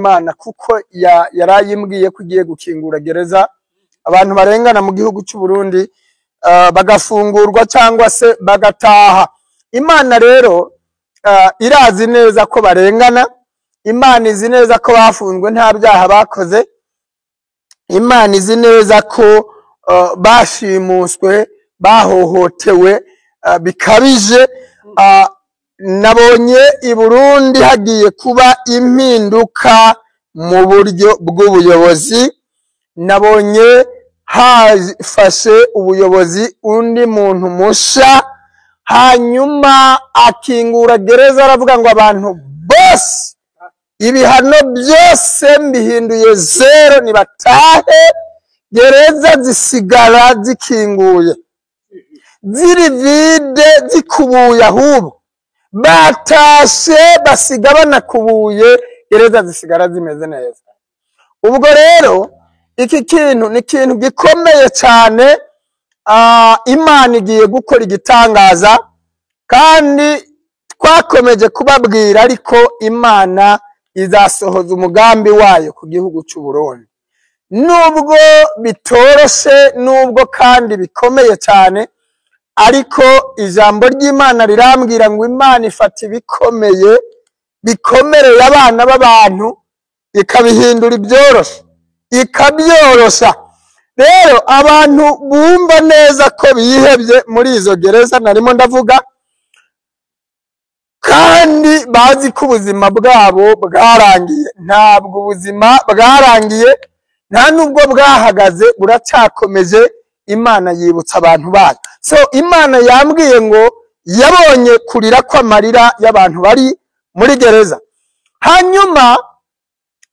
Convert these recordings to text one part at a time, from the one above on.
Imana kuko yarayimbwiye ko igiye gukingura gereza abantu barengana mu gihugu cy'u Burundi bagafungurwa cyangwa se bagataha. Imana rero irazi neza ko barengana, Imana izi neza ko bafunzwe nta byaha bakoze, Imana izi neza ko bashimuswe, bahohotewe bikabije. Nabonye i Burundi hagiye kuba impinduka mu buryo bw'ubuyobozi, nabonye hafashe ubuyobozi undi muntu musha, hanyuma akingura gereza aravuga ngo abantu bose ibihano byose mbihinduye zero nibatahe. Gereza zisigara zikinguye, ziri vide, zikubuye, ahubwo batashe basiga banakubuye, gereza zisigara zimeze neza. Ubwo rero iki kintu ni ikintu gikomeye cyane. Imana igiye gukora igitangaza kandi twakomeje kubabwira, ariko Imana izasohoza umugambi wayo ku gihugu cy'u Burundi, nubwo bitoroshe, nubwo kandi bikomeye cyane, ariko ijambo ry'Imana rirambwira ngo Imana ifata ibikomeye bikomereye abana b'abantu ikabihindura ibyoroshe, ikabyorosha. Rero abantu bumva neza ko bihebye muri izo gereza narimo ndavuga, kandi bazi ko ubuzima bwabo bwarangiye. Ntabwo ubuzima bwarangiye, nta nubwo bwahagaze, buracyakomeje. Imana yibutsa abantu bayo. So Imana yambwiye ngo yabonye kurira kw'amarira y'abantu bari muri gereza. Hanyuma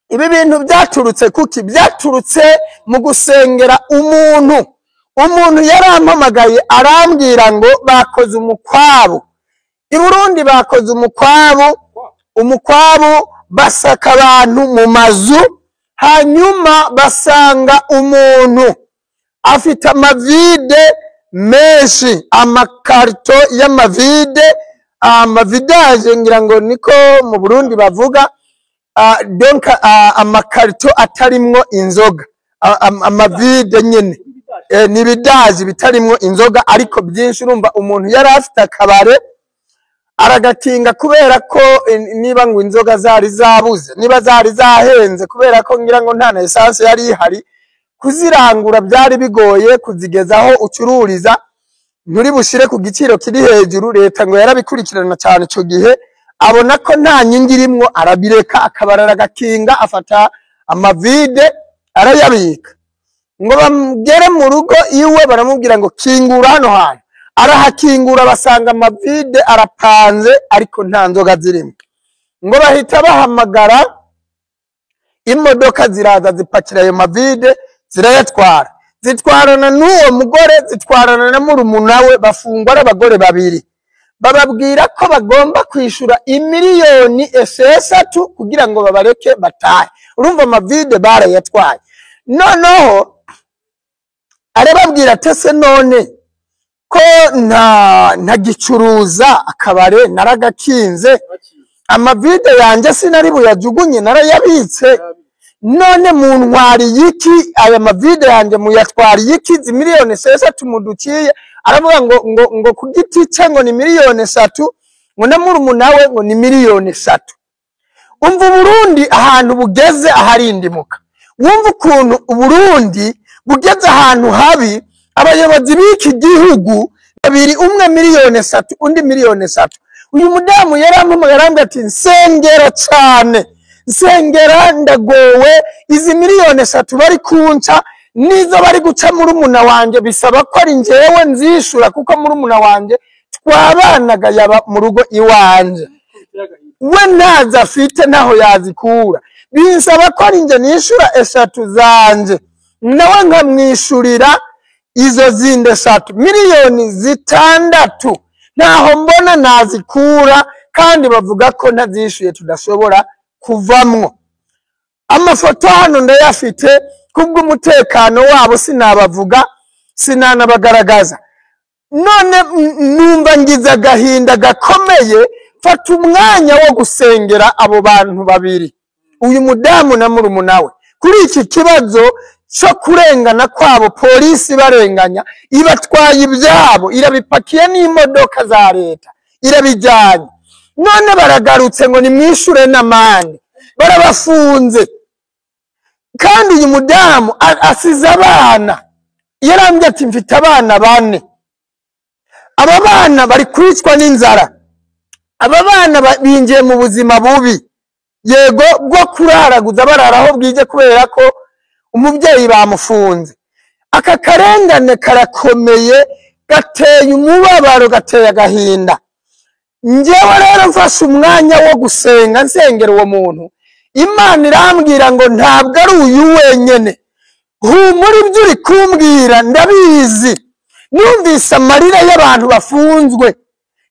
ibi bintu byaturutse kuki? Byaturutse mu gusengera umuntu yarampamagaye arambwira ngo bakoze umukwabu i Burundi, bakoze umukwabu basaka abantu mu mazu, hanyuma basanga umuntu afite amavide menshi, amakarito y'amavide, amavidaje ngira ngo niko mu Burundi bavuga, donc amakarito atarimwo inzoga, amavide nyene nibidaje bitarimwo inzoga, ariko byinshi. Urumva umuntu yari afite akabare aragakinga kubera ko niba ngo inzoga zari zabuze, niba zari zahenze kubera ko ngira ngo nta na essence yari ihari, kuzirangura byari bigoye, kuzigezaho ucururiza nturi bushire ku giciro kiri hejuru. Leta ngo yarabikurikirana cyane icyo gihe, abona ko nta nyingi irimwo, arabireka, akabarara agakinga, afata amavide arayabika. Ngo bamugere mu rugo iwe baramubwira ngo kingura hano hantu, arahakingura basanga amavide arapanze, ariko nta nzoga zirimo. Ngo bahita bahamagara imodoka, ziraza zipakira ayo mavide zirayatwara, zitwarana n'uwo mugore, zitwarana na murumuna we, bafungwa ari abagore babiri. Bababwira ko bagomba kwishura imiliyoni 6 kugira ngo babareke batahe. Urumva amavide barayatwaye. Noneho arababwira tese none ko ntagicuruza akabare, naragakinze, amavide yanjye sinari buyajugunye, narayabitse, none muntwari yiki aya mavide yanjye muyatwari yiki? Zi miliyoni 6 mudukiye. Aravuga ngo ku giti cye ngo ni miliyoni 3, ngo na murumuna we ngo ni miliyoni 3. Umva Burundi ahantu bugeze aharindimuka, wumva ukuntu Burundi bugeze ahantu habi. Abayobozi b'iki gihugu babiri, umwe miliyoni 3 undi miliyoni 3. Uyu mudamu yarampamagara ati nsengera cyane, nsengera ndagowe, izi miliyoni 3 bari kunca nizo bari guca murumuna wanje, bisaba ko ari njyewe nzishura kuko murumuna wanje twabanaga yaba mu rugo iwanje, we ntaza afite naho yazikura, bisaba ko ari nje nishura 3 zanje, nawe nkamwishurira izo zinde 3 miliyoni 6, naho mbona nazikura, kandi bavuga ko ntazishuye tudashobora kuvamwo. Amafoto hano ndayafite, kubw'umutekano wabo sinabavuga, sinanabagaragaza. None numva ngize agahinda gakomeye, fata umwanya wo gusengera abo bantu babiri. uyu mudamu na murumuna we kuri iki kibazo cyo kurengana kwabo, polisi barenganya ibatwaye ibyabo, irabipakiye n'imodoka za leta irabijyanye, none baragarutse ngo nimwishure n'amande, barabafunze. Kandi uyu mudamu asize abana, yarambye ati mfite abana 4, aba bana bari kwicwa n'inzara, aba bana binjiye mu buzima bubi, yego bwo kuraraguza bararaho bwije kubera ko umubyeyi bamufunze. Aka karengane karakomeye, gateye umubabaro, gateye agahinda. Njyewe rero mfashe umwanya wo gusenga nsengera uwo muntu, Imana irambwira ngo ntabwo ari uyu wenyene, humura ibyo uri kumbwira ndabizi. Numvise amarira y'abantu bafunzwe,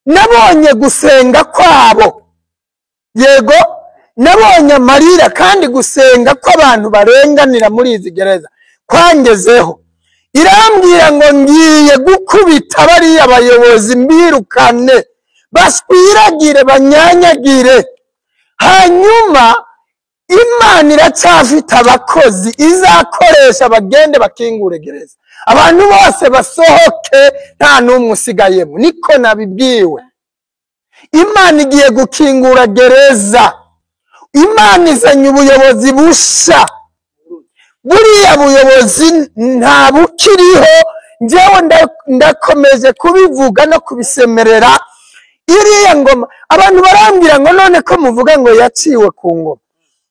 nabonye gusenga kwabo, yego nabonye amarira, kandi gusenga kw'abantu barenganira muri izi gereza kwangezeho. Irambwira ngo ngiye gukubita bariya abayobozi mbirukane, baswiragire banyanyagire, hanyuma Imana iracyafite abakozi izakoresha bagende bakingure gereza, abantu bose basohoke nta n'umwe usigayemo. Niko nabibwiwe. Imana igiye gukingura gereza, Imana izanye ubuyobozi busha, buriya buyobozi nta bukiriho. Njyewe ndakomeje kubivuga no kubisemerera. Iriya ngoma abantu barambwira ngo none ko muvuga ngo yaciwe ku ngoma,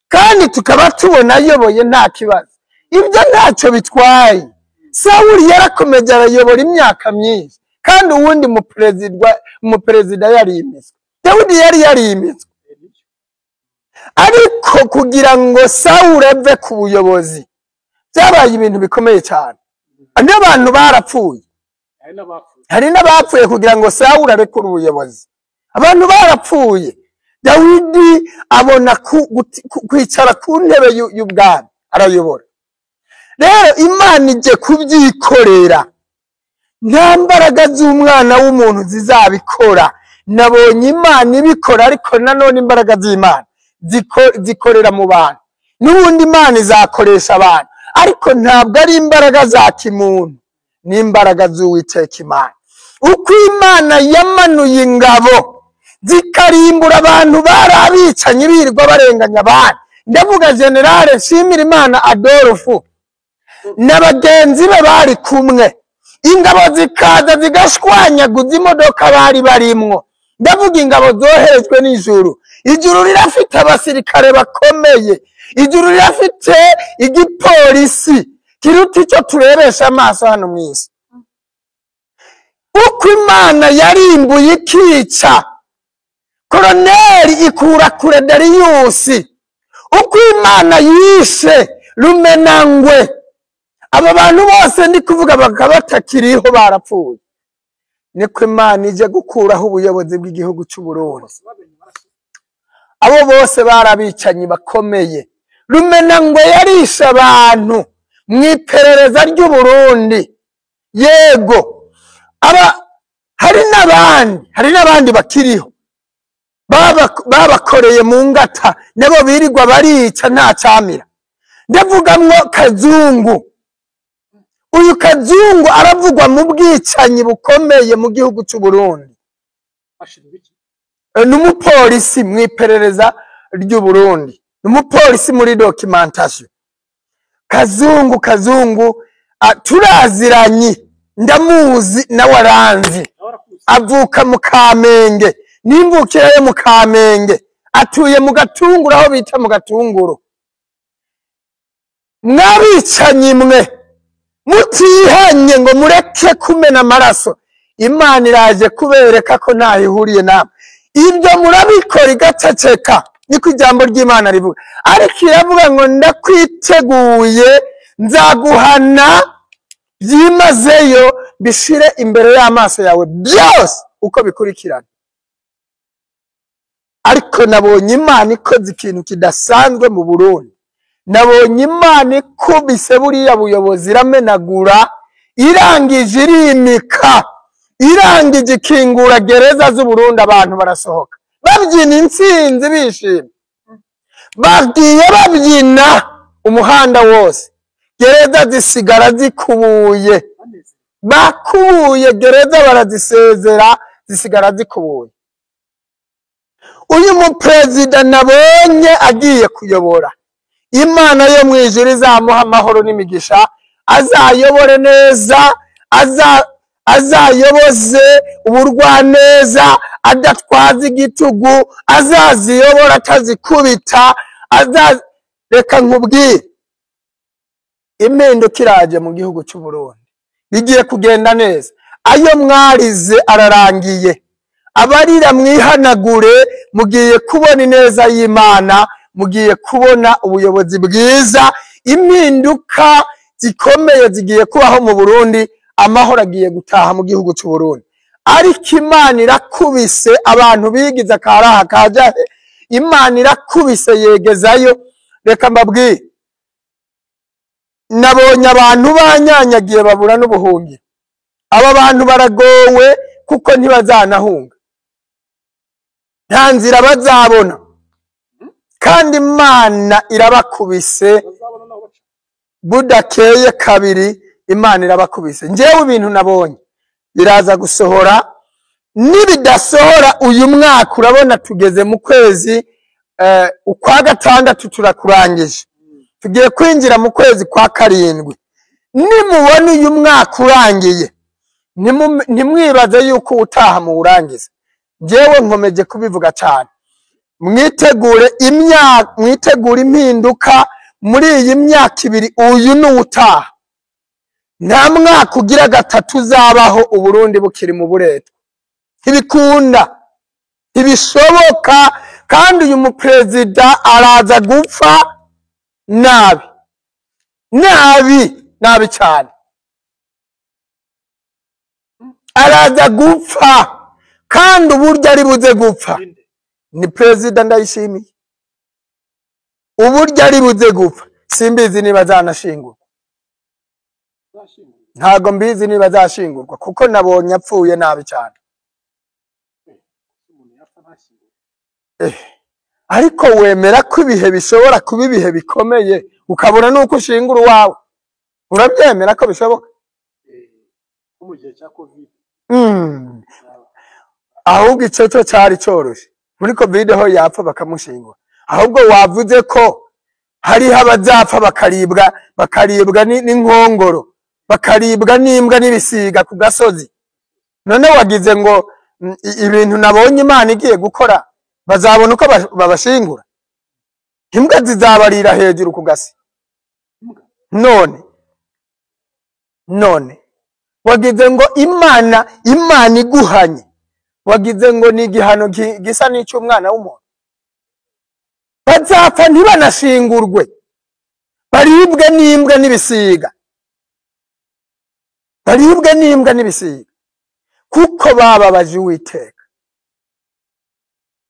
kandi tukaba tubona ayoboye nta kibazo. Ibyo ntacyo bitwaye. Sawuli yarakomeje arayobora imyaka myinshi, kandi uwundi umuperezida yarimitswe, Dawidi yari yarimitswe. Ariko kugira ngo Sawuli ave ku buyobozi byabaye ibintu bikomeye cyane, n'abantu barapfuye, hari n'abapfuye kugira ngo Sawuli abe ku buyobozi. Abantu barapfuye. Dawidi abona kwicara ku ntebe y'ubwami arayobora. Rero Imana ije kubyikorera, nta mbaraga z'umwana w'umuntu zizabikora. Nabonye Imana ibikora, ariko nanone imbaraga z'Imana zikorera mu bantu. N'ubundi Imana izakoresha abantu, ariko ntabwo ari imbaraga za kimuntu, ni imbaraga z'Uwiteka Imana. Uko Imana yamanuye ingabo zikarimbura abantu barabicanyi birirwa barenganya abantu, ndavuga General Nshimirimana Adolphe n'abagenzi be bari kumwe, ingabo zikaza zigashwanyaguza imodoka bari barimwo. Ndavuga ingabo zoherejwe n'ijuru. Ijuru rirafite abasirikare bakomeye, ijuru rirafite igipolisi kiruta icyo turebesha amaso hano mu isi. Uko Imana yarimbuye ikica Koloneli ikura kure Dariyusi, uko Imana yishe Rumenangwe, aba bantu bose ndi kuvuga bakaba batakiriho barapfuye, niko Imana ije gukuraho ubuyobozi bw'igihugu cy'u Burundi. Abo bose barabicanyi bakomeye. Rumenangwe yarishe abantu mu iperereza ry'u Burundi, yego hari n'abandi bakiriho babakoreye mu ngata, nabo birirwa barica nta camira. Ndavugamwo Kazungu. Uyu Kazungu aravugwa mu bwicanyi bukomeye mu gihugu cy'u Burundi. N'umupolisi mu iperereza ry'u Burundi, n'umupolisi muri documentation. Kazungu turaziranye, ndamuzi na waranzi, avuka mu Kamenge, nimvukira yo mu Kamenge, atuye mu Gatunguru, aho bita mu Gatunguru. Mwabicanyi mwe mutihanye ngo mureke kumena amaraso, Imana iraje kubereka ko ntaho ihuriye namwe. Ibyo murabikora igaceceka, niko ijambo ry'Imana rivuga. Ariko iravuga ngo ndakwiteguye, nzaguhana byimazeyo, bishire imbere y'amaso yawe byose uko bikurikirana. Ariko nabonye Imana ikoze ikintu kidasanzwe mu Burundi. Nabonye Imana ikubise buriya buyobozi iramenagura, irangije irimika, irangije ikingura gereza z'u Burundi, abantu barasohoka babyina intsinzi bishimye. bagiye babyina umuhanda wose, gereza zisigara zikubuye, bakubuye gereza barazisezera zisigara zikubuye. Uyu muperezida nabonye agiye kuyobora, Imana yo mu ijuru izamuha amahoro n'imigisha, azayobore neza, azayoboze uburwaneza, adatwaza igitugu, azaziyobora atazikubita, reka nkubwire, impinduka iraje mu gihugu cy'u Burundi, bigiye kugenda neza. Ayo mwarize ararangiye, abarira mwihanagure, mugiye kubona ineza y'Imana, mugiye kubona ubuyobozi bwiza, impinduka zikomeye zigiye kubaho mu Burundi, amahoro agiye gutaha mu gihugu cy'u Burundi. Ariko Imana irakubise abantu bigize akaraha kajahe, Imana irakubise yegezayo. Reka mbabwire, nabonye abantu banyanyagiye babura n'ubuhungiro. Aba bantu baragowe kuko ntibazanahunga, nta nzira bazabona, kandi Imana irabakubise budakeye kabiri, Imana irabakubise. Njyewe ibintu nabonye biraza gusohora, nibidasohora uyu mwaka urabona tugeze mu kwezi ukwa gatandatu turakurangije, tugiye kwinjira mu kwezi kwa karindwi. Nimubona uyu mwaka urangiye, ntimwibaze yuko utaha mu urangiza. Njyewe nkomeje kubivuga cyane, mwitegure impinduka muri iyi myaka ibiri, uyu n'utaha. Nta mwaka ugira gatatu uzabaho Uburundi bukiri mu buretwa, ntibikunda, ntibishoboka. Kandi uyu muperezida araza gupfa nabi nabi cyane, araza gupfa. Kandi uburyo ari buze gupfa ni perezida Ndayishimiye, uburyo ari buze gupfa simbizi niba zanashingurwa, ntago mbizi niba zashingurwa, kuko nabonye apfuye nabi cyane. Ariko wemera ko ibihe bishobora kuba ibihe bikomeye, ukabona nuko ushingura uwawe? Urabyemera ko bishoboka? mu gihe cya covid ahubwo icyo cyo cyari cyoroshye. Muri covid ho yapfa bakamushingura, ahubwo wavuze ko hari abazapfa bakaribwa n'inkongoro, bakaribwa n'imbwa n'ibisiga ku gasozi. None wagize ngo ibintu nabonye Imana igiye gukora bazabona uko babashingura? Imbwa zizabarira hejuru ku gasi. None wagize ngo Imana iguhanye, wagize ngo ni igihano gisa n'icy'umwana w'umuntu? Bazapfa ntibanashingurwe, baribwe n'imbwa n'ibisiga, kuko bababaje Uwiteka.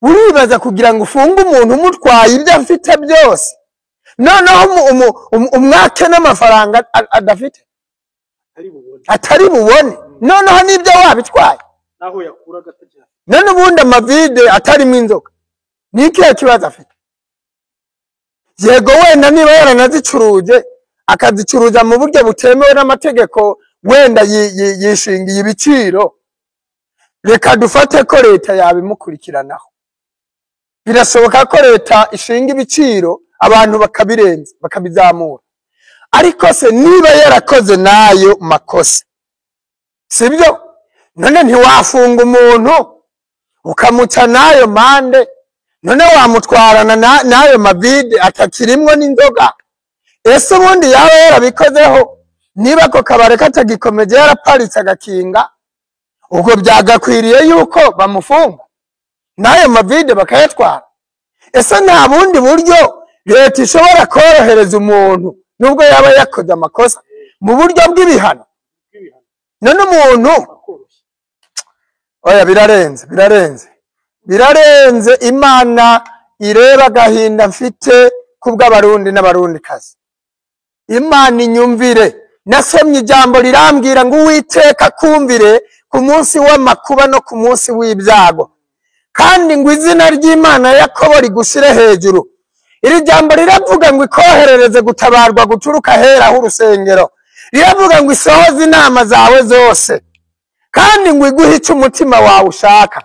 Uribaza kugira ngo ufunge umuntu umutwaye ibyo afite byose, noneho umwake n'amafaranga adafite, atari bubone, noneho n'ibyo wabitwaye naho yakura gatajya, none ubundi amavide atarimo inzoga ni ikihe kibazo afite? Yego wenda niba yaranazicuruje akazicuruza mu buryo butemewe n'amategeko, wenda yishingiye ibiciro, reka dufate ko leta yabimukurikiranaho. Birashoboka ko leta ishinga ibiciro abantu bakabirenza bakabizamura, ariko se niba yarakoze nayo makosa, sibyo? None ntiwafunga umuntu ukamuca nayo mande, none wamutwarana nayo mavide atakirimwo n'inzoga? Ese ubundi yaba yarabikozeho, niba ko kabare katagikomeje yaraparitse agakinga, ubwo byagakwiriye yuko bamufunga nayo mavide bakayatwara? Ese nta bundi buryo leta ishobora korohereza umuntu nubwo yaba yakoze amakosa mu buryo bw'ibihano? None umuntu oya, birarenze. Imana ireba agahinda mfite kubw'abarundi n'abarundikazi. Imana inyumvire. Nasomye ijambo rirambwira ngo Uwiteka kumvire ku munsi w'amakuba no ku munsi w'ibyago, kandi ngo izina ry'Imana ya Yakobo rigushire hejuru. iri jambo riravuga ngo ikoherereze gutabarwa guturuka hera h'urusengero, riravuga ngo isohoze inama zawe zose, kandi ngo iguhe icyo umutima wawe ushaka.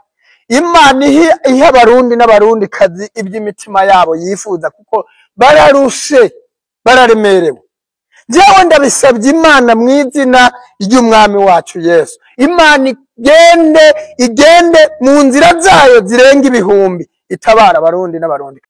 Imana ihe abarundi n'abarundi kazi iby'imitima yabo yifuza, kuko bararushe, bararemerewe. Jewe ndabisabye Imana mu izina ry'umwami wacu Yesu, Imana igende mu nzira zayo zirenga ibihumbi, itabara abarundi n'abarundi.